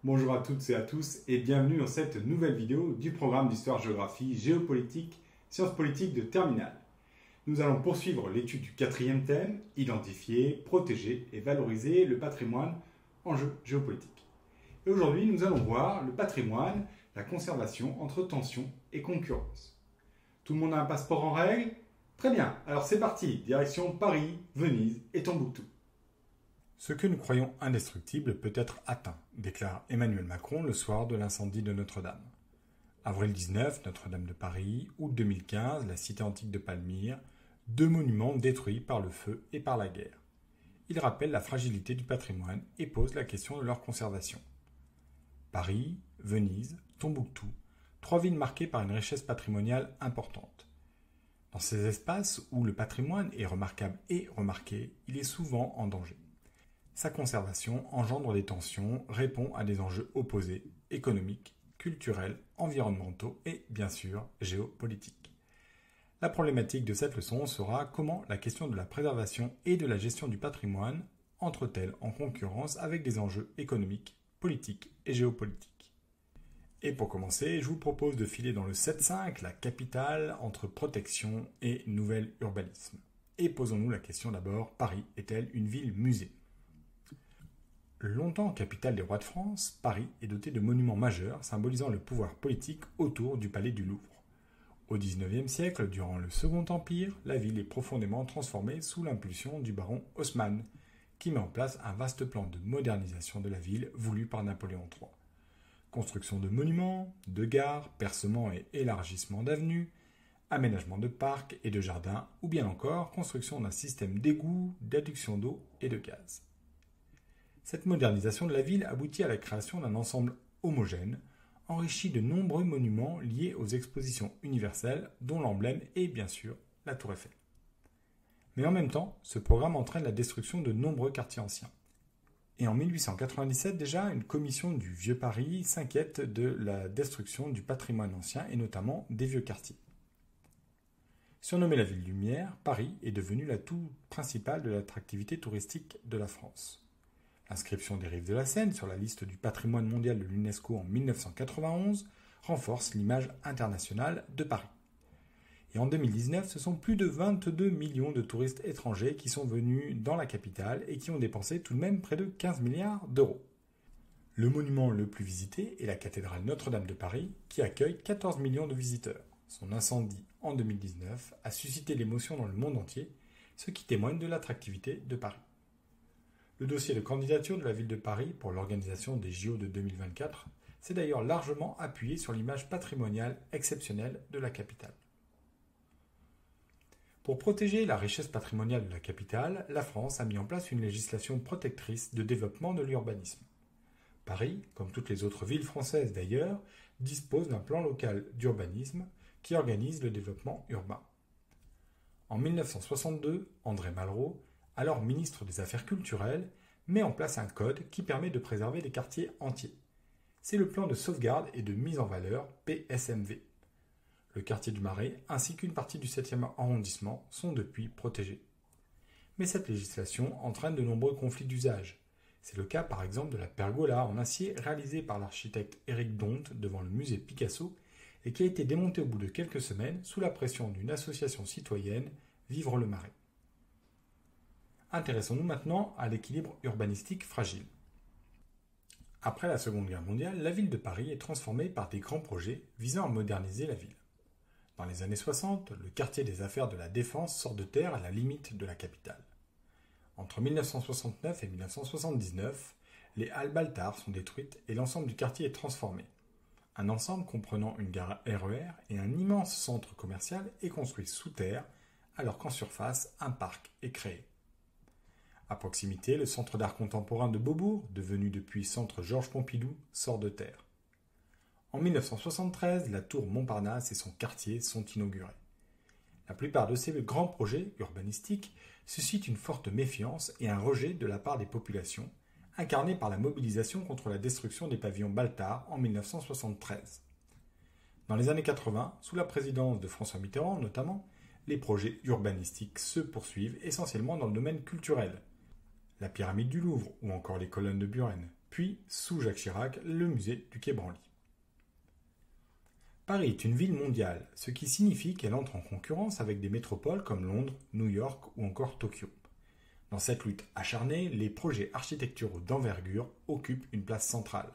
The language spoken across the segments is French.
Bonjour à toutes et à tous et bienvenue dans cette nouvelle vidéo du programme d'histoire-géographie géopolitique, sciences politiques de terminale. Nous allons poursuivre l'étude du quatrième thème, identifier, protéger et valoriser le patrimoine enjeux géopolitiques. Et aujourd'hui, nous allons voir le patrimoine, la conservation entre tension et concurrence. Tout le monde a un passeport en règle? Très bien, alors c'est parti, direction Paris, Venise et Tombouctou. Ce que nous croyons indestructible peut être atteint, déclare Emmanuel Macron le soir de l'incendie de Notre-Dame. Avril 19, Notre-Dame de Paris, août 2015, la cité antique de Palmyre, deux monuments détruits par le feu et par la guerre. Il rappelle la fragilité du patrimoine et pose la question de leur conservation. Paris, Venise, Tombouctou, trois villes marquées par une richesse patrimoniale importante. Dans ces espaces où le patrimoine est remarquable et remarqué, il est souvent en danger. Sa conservation engendre des tensions, répond à des enjeux opposés, économiques, culturels, environnementaux et, bien sûr, géopolitiques. La problématique de cette leçon sera comment la question de la préservation et de la gestion du patrimoine entre-t-elle en concurrence avec des enjeux économiques, politiques et géopolitiques. Et pour commencer, je vous propose de filer dans le 7-5, la capitale, entre protection et nouvel urbanisme. Et posons-nous la question d'abord, Paris est-elle une ville-musée ? Longtemps capitale des rois de France, Paris est dotée de monuments majeurs symbolisant le pouvoir politique autour du palais du Louvre. Au XIXe siècle, durant le Second Empire, la ville est profondément transformée sous l'impulsion du baron Haussmann, qui met en place un vaste plan de modernisation de la ville voulu par Napoléon III. Construction de monuments, de gares, percement et élargissement d'avenues, aménagement de parcs et de jardins, ou bien encore construction d'un système d'égouts, d'adduction d'eau et de gaz. Cette modernisation de la ville aboutit à la création d'un ensemble homogène, enrichi de nombreux monuments liés aux expositions universelles, dont l'emblème est bien sûr la Tour Eiffel. Mais en même temps, ce programme entraîne la destruction de nombreux quartiers anciens. Et en 1897 déjà, une commission du Vieux Paris s'inquiète de la destruction du patrimoine ancien et notamment des vieux quartiers. Surnommée la ville lumière, Paris est devenue l'atout principal de l'attractivité touristique de la France. L'inscription des rives de la Seine sur la liste du patrimoine mondial de l'UNESCO en 1991 renforce l'image internationale de Paris. Et en 2019, ce sont plus de 22 millions de touristes étrangers qui sont venus dans la capitale et qui ont dépensé tout de même près de 15 milliards d'euros. Le monument le plus visité est la cathédrale Notre-Dame de Paris, qui accueille 14 millions de visiteurs. Son incendie en 2019 a suscité l'émotion dans le monde entier, ce qui témoigne de l'attractivité de Paris. Le dossier de candidature de la ville de Paris pour l'organisation des JO de 2024 s'est d'ailleurs largement appuyé sur l'image patrimoniale exceptionnelle de la capitale. Pour protéger la richesse patrimoniale de la capitale, la France a mis en place une législation protectrice de développement de l'urbanisme. Paris, comme toutes les autres villes françaises d'ailleurs, dispose d'un plan local d'urbanisme qui organise le développement urbain. En 1962, André Malraux, alors ministre des Affaires culturelles, met en place un code qui permet de préserver des quartiers entiers. C'est le plan de sauvegarde et de mise en valeur PSMV. Le quartier du Marais ainsi qu'une partie du 7e arrondissement sont depuis protégés. Mais cette législation entraîne de nombreux conflits d'usage. C'est le cas par exemple de la pergola en acier réalisée par l'architecte Éric Donte devant le musée Picasso et qui a été démontée au bout de quelques semaines sous la pression d'une association citoyenne, Vivre le Marais. Intéressons-nous maintenant à l'équilibre urbanistique fragile. Après la Seconde Guerre mondiale, la ville de Paris est transformée par des grands projets visant à moderniser la ville. Dans les années 60, le quartier des affaires de la Défense sort de terre à la limite de la capitale. Entre 1969 et 1979, les halles Baltard sont détruites et l'ensemble du quartier est transformé. Un ensemble comprenant une gare RER et un immense centre commercial est construit sous terre, alors qu'en surface, un parc est créé. À proximité, le centre d'art contemporain de Beaubourg, devenu depuis centre Georges Pompidou, sort de terre. En 1973, la tour Montparnasse et son quartier sont inaugurés. La plupart de ces grands projets urbanistiques suscitent une forte méfiance et un rejet de la part des populations, incarnés par la mobilisation contre la destruction des pavillons Baltard en 1973. Dans les années 80, sous la présidence de François Mitterrand notamment, les projets urbanistiques se poursuivent essentiellement dans le domaine culturel. La pyramide du Louvre ou encore les colonnes de Buren, puis, sous Jacques Chirac, le musée du Quai Branly. Paris est une ville mondiale, ce qui signifie qu'elle entre en concurrence avec des métropoles comme Londres, New York ou encore Tokyo. Dans cette lutte acharnée, les projets architecturaux d'envergure occupent une place centrale.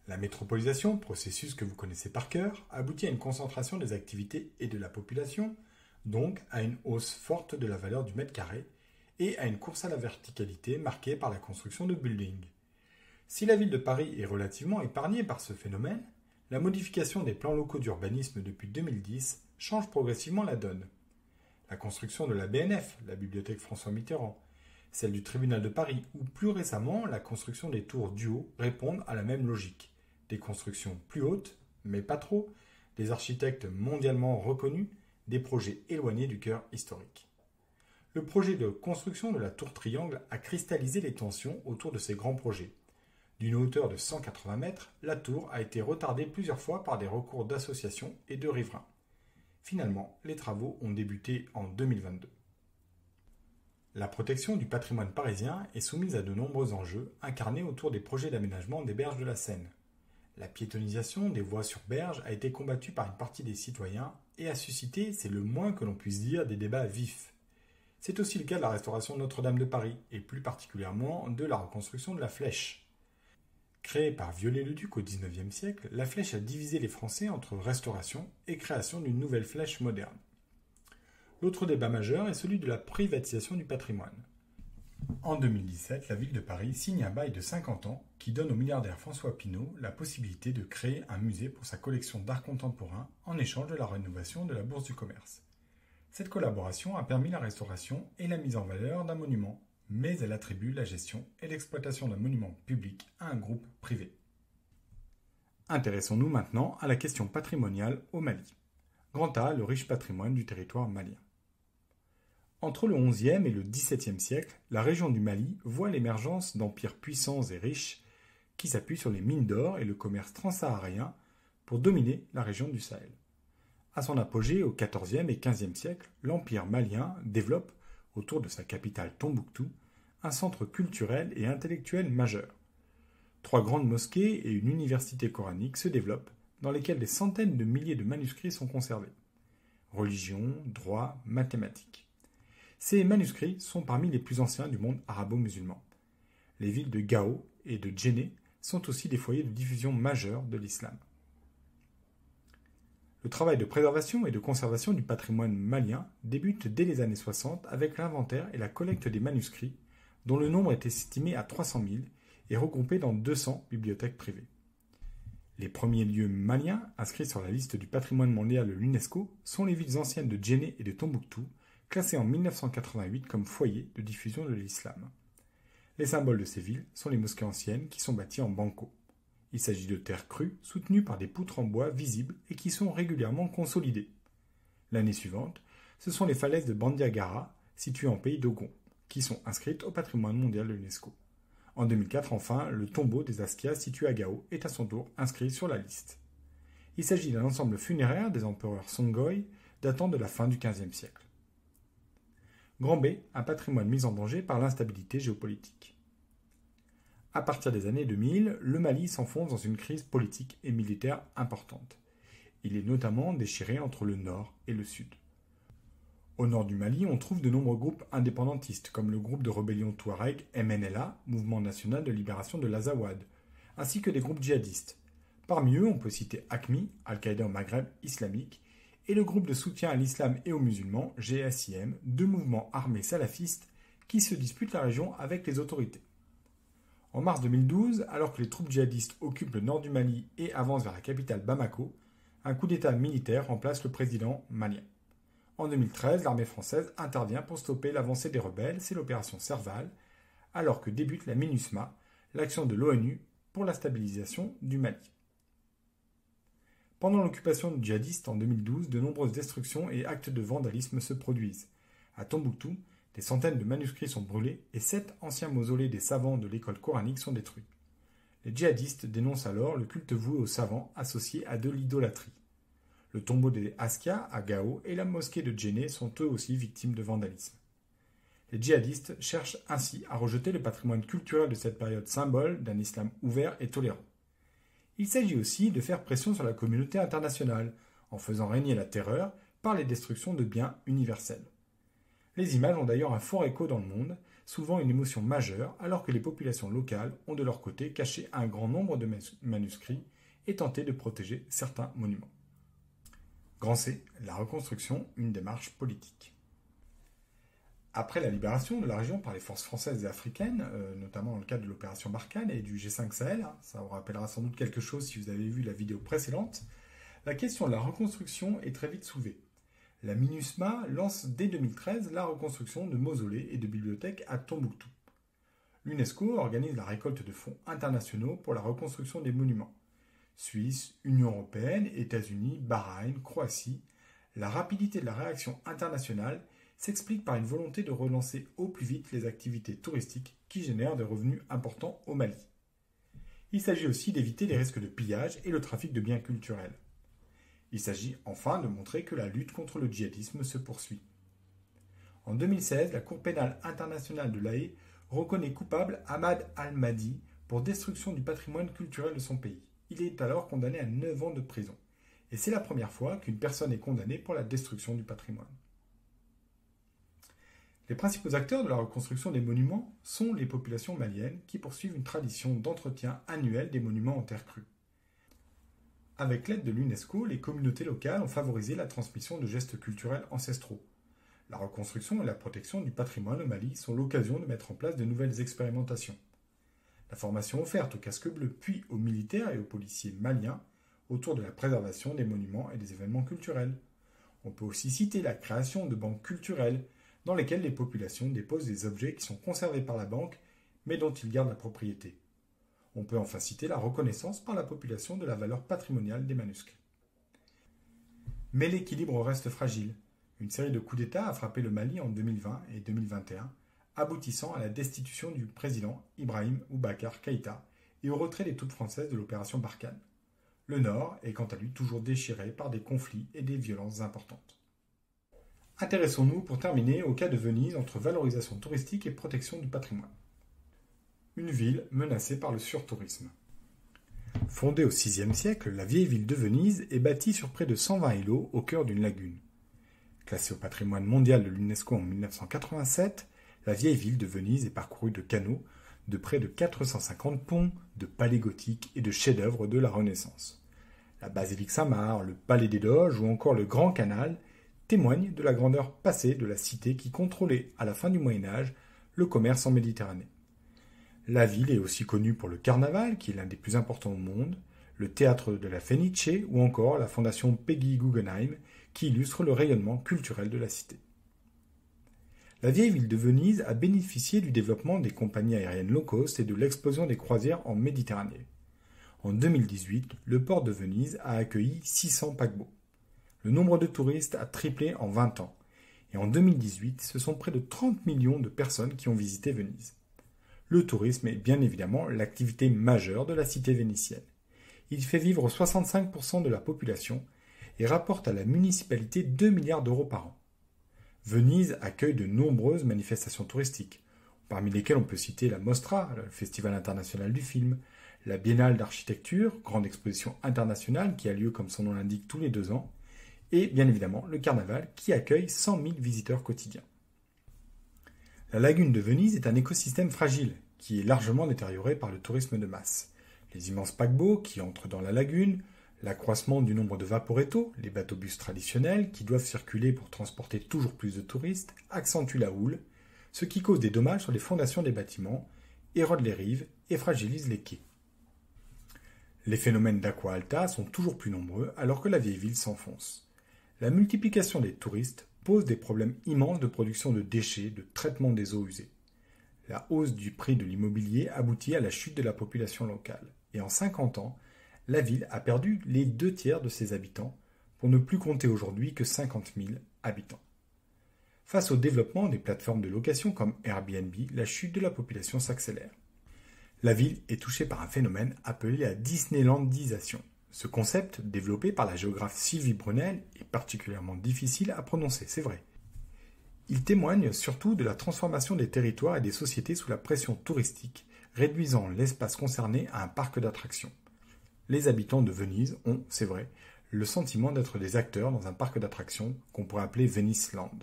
La métropolisation, processus que vous connaissez par cœur, aboutit à une concentration des activités et de la population, donc à une hausse forte de la valeur du mètre carré et à une course à la verticalité marquée par la construction de buildings. Si la ville de Paris est relativement épargnée par ce phénomène, la modification des plans locaux d'urbanisme depuis 2010 change progressivement la donne. La construction de la BNF, la bibliothèque François Mitterrand, celle du tribunal de Paris ou plus récemment la construction des tours Duo répondent à la même logique. Des constructions plus hautes, mais pas trop, des architectes mondialement reconnus, des projets éloignés du cœur historique. Le projet de construction de la tour Triangle a cristallisé les tensions autour de ces grands projets. D'une hauteur de 180 mètres, la tour a été retardée plusieurs fois par des recours d'associations et de riverains. Finalement, les travaux ont débuté en 2022. La protection du patrimoine parisien est soumise à de nombreux enjeux incarnés autour des projets d'aménagement des berges de la Seine. La piétonisation des voies sur berges a été combattue par une partie des citoyens et a suscité, c'est le moins que l'on puisse dire, des débats vifs. C'est aussi le cas de la restauration Notre-Dame de Paris et plus particulièrement de la reconstruction de la Flèche. Créée par Viollet-le-Duc au XIXe siècle, la Flèche a divisé les Français entre restauration et création d'une nouvelle flèche moderne. L'autre débat majeur est celui de la privatisation du patrimoine. En 2017, la ville de Paris signe un bail de 50 ans qui donne au milliardaire François Pinault la possibilité de créer un musée pour sa collection d'art contemporain en échange de la rénovation de la Bourse du Commerce. Cette collaboration a permis la restauration et la mise en valeur d'un monument, mais elle attribue la gestion et l'exploitation d'un monument public à un groupe privé. Intéressons-nous maintenant à la question patrimoniale au Mali. Grand A, le riche patrimoine du territoire malien. Entre le XIe et le XVIIe siècle, la région du Mali voit l'émergence d'empires puissants et riches qui s'appuient sur les mines d'or et le commerce transsaharien pour dominer la région du Sahel. À son apogée au XIVe et XVe siècle, l'empire malien développe, autour de sa capitale Tombouctou, un centre culturel et intellectuel majeur. 3 grandes mosquées et une université coranique se développent, dans lesquelles des centaines de milliers de manuscrits sont conservés. Religion, droit, mathématiques. Ces manuscrits sont parmi les plus anciens du monde arabo-musulman. Les villes de Gao et de Djenné sont aussi des foyers de diffusion majeurs de l'islam. Le travail de préservation et de conservation du patrimoine malien débute dès les années 60 avec l'inventaire et la collecte des manuscrits, dont le nombre est estimé à 300 000 et regroupé dans 200 bibliothèques privées. Les premiers lieux maliens inscrits sur la liste du patrimoine mondial de l'UNESCO sont les villes anciennes de Djenné et de Tombouctou, classées en 1988 comme foyers de diffusion de l'islam. Les symboles de ces villes sont les mosquées anciennes qui sont bâties en banco. Il s'agit de terre crue soutenues par des poutres en bois visibles et qui sont régulièrement consolidées. L'année suivante, ce sont les falaises de Bandiagara, situées en pays d'Ogon, qui sont inscrites au patrimoine mondial de l'UNESCO. En 2004, enfin, le tombeau des Askia situé à Gao est à son tour inscrit sur la liste. Il s'agit d'un ensemble funéraire des empereurs Songhai datant de la fin du XVe siècle. Grand B, un patrimoine mis en danger par l'instabilité géopolitique. À partir des années 2000, le Mali s'enfonce dans une crise politique et militaire importante. Il est notamment déchiré entre le nord et le sud. Au nord du Mali, on trouve de nombreux groupes indépendantistes, comme le groupe de rébellion Touareg MNLA, Mouvement national de libération de l'Azawad, ainsi que des groupes djihadistes. Parmi eux, on peut citer AQMI, Al-Qaïda au Maghreb islamique, et le groupe de soutien à l'islam et aux musulmans, GSIM, 2 mouvements armés salafistes qui se disputent la région avec les autorités. En mars 2012, alors que les troupes djihadistes occupent le nord du Mali et avancent vers la capitale Bamako, un coup d'État militaire remplace le président malien. En 2013, l'armée française intervient pour stopper l'avancée des rebelles, c'est l'opération Serval, alors que débute la MINUSMA, l'action de l'ONU pour la stabilisation du Mali. Pendant l'occupation djihadiste en 2012, de nombreuses destructions et actes de vandalisme se produisent. À Tombouctou, des centaines de manuscrits sont brûlés et 7 anciens mausolées des savants de l'école coranique sont détruits. Les djihadistes dénoncent alors le culte voué aux savants associé à de l'idolâtrie. Le tombeau des Askia à Gao et la mosquée de Djenné sont eux aussi victimes de vandalisme. Les djihadistes cherchent ainsi à rejeter le patrimoine culturel de cette période symbole d'un islam ouvert et tolérant. Il s'agit aussi de faire pression sur la communauté internationale, en faisant régner la terreur par les destructions de biens universels. Les images ont d'ailleurs un fort écho dans le monde, souvent une émotion majeure, alors que les populations locales ont de leur côté caché un grand nombre de manuscrits et tenté de protéger certains monuments. Grand C, la reconstruction, une démarche politique. Après la libération de la région par les forces françaises et africaines, notamment dans le cadre de l'opération Barkhane et du G5 Sahel, ça vous rappellera sans doute quelque chose si vous avez vu la vidéo précédente, la question de la reconstruction est très vite soulevée. La MINUSMA lance dès 2013 la reconstruction de mausolées et de bibliothèques à Tombouctou. L'UNESCO organise la récolte de fonds internationaux pour la reconstruction des monuments. Suisse, Union européenne, États-Unis, Bahreïn, Croatie, la rapidité de la réaction internationale s'explique par une volonté de relancer au plus vite les activités touristiques qui génèrent des revenus importants au Mali. Il s'agit aussi d'éviter les risques de pillage et le trafic de biens culturels. Il s'agit enfin de montrer que la lutte contre le djihadisme se poursuit. En 2016, la Cour pénale internationale de l'Haye reconnaît coupable Ahmad al-Mahdi pour destruction du patrimoine culturel de son pays. Il est alors condamné à 9 ans de prison. Et c'est la première fois qu'une personne est condamnée pour la destruction du patrimoine. Les principaux acteurs de la reconstruction des monuments sont les populations maliennes qui poursuivent une tradition d'entretien annuel des monuments en terre crue. Avec l'aide de l'UNESCO, les communautés locales ont favorisé la transmission de gestes culturels ancestraux. La reconstruction et la protection du patrimoine au Mali sont l'occasion de mettre en place de nouvelles expérimentations. La formation offerte aux casques bleus puis aux militaires et aux policiers maliens autour de la préservation des monuments et des événements culturels. On peut aussi citer la création de banques culturelles dans lesquelles les populations déposent des objets qui sont conservés par la banque mais dont ils gardent la propriété. On peut enfin citer la reconnaissance par la population de la valeur patrimoniale des manuscrits. Mais l'équilibre reste fragile. Une série de coups d'État a frappé le Mali en 2020 et 2021, aboutissant à la destitution du président Ibrahim Boubacar Keïta et au retrait des troupes françaises de l'opération Barkhane. Le Nord est quant à lui toujours déchiré par des conflits et des violences importantes. Intéressons-nous pour terminer au cas de Venise entre valorisation touristique et protection du patrimoine. Une ville menacée par le surtourisme. Fondée au VIe siècle, la vieille ville de Venise est bâtie sur près de 120 îlots au cœur d'une lagune. Classée au patrimoine mondial de l'UNESCO en 1987, la vieille ville de Venise est parcourue de canaux, de près de 450 ponts, de palais gothiques et de chefs-d'œuvre de la Renaissance. La basilique Saint-Marc, le palais des Doges ou encore le Grand Canal témoignent de la grandeur passée de la cité qui contrôlait, à la fin du Moyen-Âge, le commerce en Méditerranée. La ville est aussi connue pour le carnaval, qui est l'un des plus importants au monde, le théâtre de la Fenice ou encore la fondation Peggy Guggenheim, qui illustre le rayonnement culturel de la cité. La vieille ville de Venise a bénéficié du développement des compagnies aériennes low cost et de l'explosion des croisières en Méditerranée. En 2018, le port de Venise a accueilli 600 paquebots. Le nombre de touristes a triplé en 20 ans. Et en 2018, ce sont près de 30 millions de personnes qui ont visité Venise. Le tourisme est bien évidemment l'activité majeure de la cité vénitienne. Il fait vivre 65% de la population et rapporte à la municipalité 2 milliards d'euros par an. Venise accueille de nombreuses manifestations touristiques, parmi lesquelles on peut citer la Mostra, le Festival international du film, la Biennale d'architecture, grande exposition internationale qui a lieu comme son nom l'indique tous les 2 ans, et bien évidemment le carnaval qui accueille 100 000 visiteurs quotidiens. La lagune de Venise est un écosystème fragile qui est largement détérioré par le tourisme de masse. Les immenses paquebots qui entrent dans la lagune, l'accroissement du nombre de vaporetto, les bateaux-bus traditionnels qui doivent circuler pour transporter toujours plus de touristes, accentuent la houle, ce qui cause des dommages sur les fondations des bâtiments, érode les rives et fragilise les quais. Les phénomènes d'aqua alta sont toujours plus nombreux alors que la vieille ville s'enfonce. La multiplication des touristes pose des problèmes immenses de production de déchets, de traitement des eaux usées. La hausse du prix de l'immobilier aboutit à la chute de la population locale. Et en 50 ans, la ville a perdu les 2/3 de ses habitants, pour ne plus compter aujourd'hui que 50 000 habitants. Face au développement des plateformes de location comme Airbnb, la chute de la population s'accélère. La ville est touchée par un phénomène appelé la Disneylandisation. Ce concept, développé par la géographe Sylvie Brunel, est particulièrement difficile à prononcer, c'est vrai. Il témoigne surtout de la transformation des territoires et des sociétés sous la pression touristique, réduisant l'espace concerné à un parc d'attractions. Les habitants de Venise ont, c'est vrai, le sentiment d'être des acteurs dans un parc d'attractions qu'on pourrait appeler Venice Land.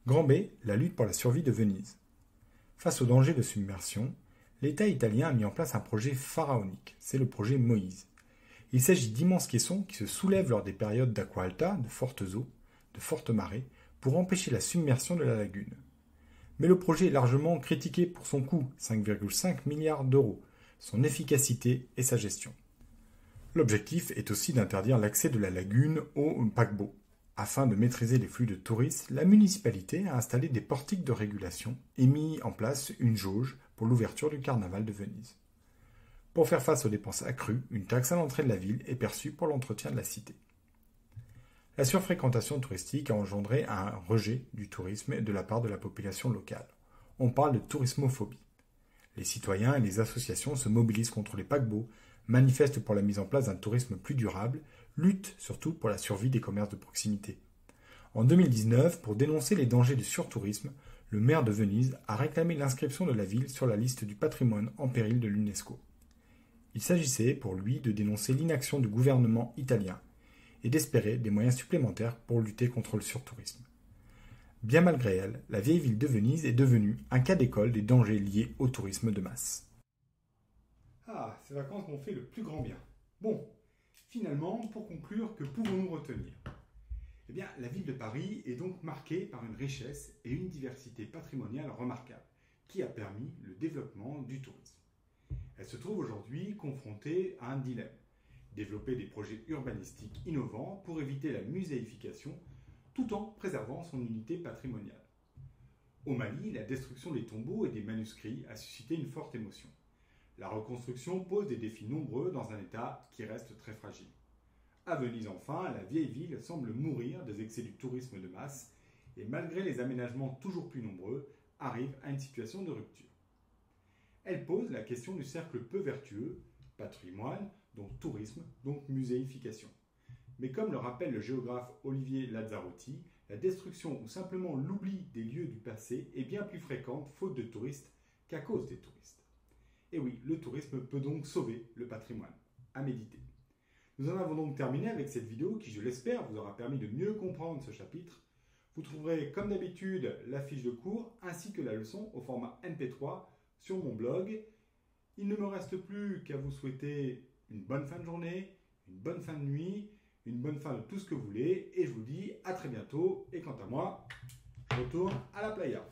Grand B, la lutte pour la survie de Venise. Face au danger de submersion, l'État italien a mis en place un projet pharaonique, c'est le projet Moïse. Il s'agit d'immenses caissons qui se soulèvent lors des périodes d'aqua alta, de fortes eaux, de fortes marées, pour empêcher la submersion de la lagune. Mais le projet est largement critiqué pour son coût, 5,5 milliards d'euros, son efficacité et sa gestion. L'objectif est aussi d'interdire l'accès de la lagune aux paquebots. Afin de maîtriser les flux de touristes, la municipalité a installé des portiques de régulation et mis en place une jauge pour l'ouverture du carnaval de Venise. Pour faire face aux dépenses accrues, une taxe à l'entrée de la ville est perçue pour l'entretien de la cité. La surfréquentation touristique a engendré un rejet du tourisme de la part de la population locale. On parle de tourismophobie. Les citoyens et les associations se mobilisent contre les paquebots, manifestent pour la mise en place d'un tourisme plus durable, luttent surtout pour la survie des commerces de proximité. En 2019, pour dénoncer les dangers du surtourisme, le maire de Venise a réclamé l'inscription de la ville sur la liste du patrimoine en péril de l'UNESCO. Il s'agissait pour lui de dénoncer l'inaction du gouvernement italien et d'espérer des moyens supplémentaires pour lutter contre le surtourisme. Bien malgré elle, la vieille ville de Venise est devenue un cas d'école des dangers liés au tourisme de masse. Ah, ces vacances m'ont fait le plus grand bien. Bon, finalement, pour conclure, que pouvons-nous retenir ? Eh bien, la ville de Paris est donc marquée par une richesse et une diversité patrimoniale remarquables, qui a permis le développement du tourisme. Elle se trouve aujourd'hui confrontée à un dilemme. Développer des projets urbanistiques innovants pour éviter la muséification tout en préservant son unité patrimoniale. Au Mali, la destruction des tombeaux et des manuscrits a suscité une forte émotion. La reconstruction pose des défis nombreux dans un état qui reste très fragile. À Venise enfin, la vieille ville semble mourir des excès du tourisme de masse et malgré les aménagements toujours plus nombreux, arrive à une situation de rupture. Elle pose la question du cercle peu vertueux, patrimoine, donc tourisme, donc muséification. Mais comme le rappelle le géographe Olivier Lazzarotti, la destruction ou simplement l'oubli des lieux du passé est bien plus fréquente faute de touristes qu'à cause des touristes. Et oui, le tourisme peut donc sauver le patrimoine. À méditer. Nous en avons donc terminé avec cette vidéo qui, je l'espère, vous aura permis de mieux comprendre ce chapitre. Vous trouverez comme d'habitude la fiche de cours ainsi que la leçon au format MP3 sur mon blog. Il ne me reste plus qu'à vous souhaiter une bonne fin de journée, une bonne fin de nuit, une bonne fin de tout ce que vous voulez. Et je vous dis à très bientôt. Et quant à moi, je retourne à la playa.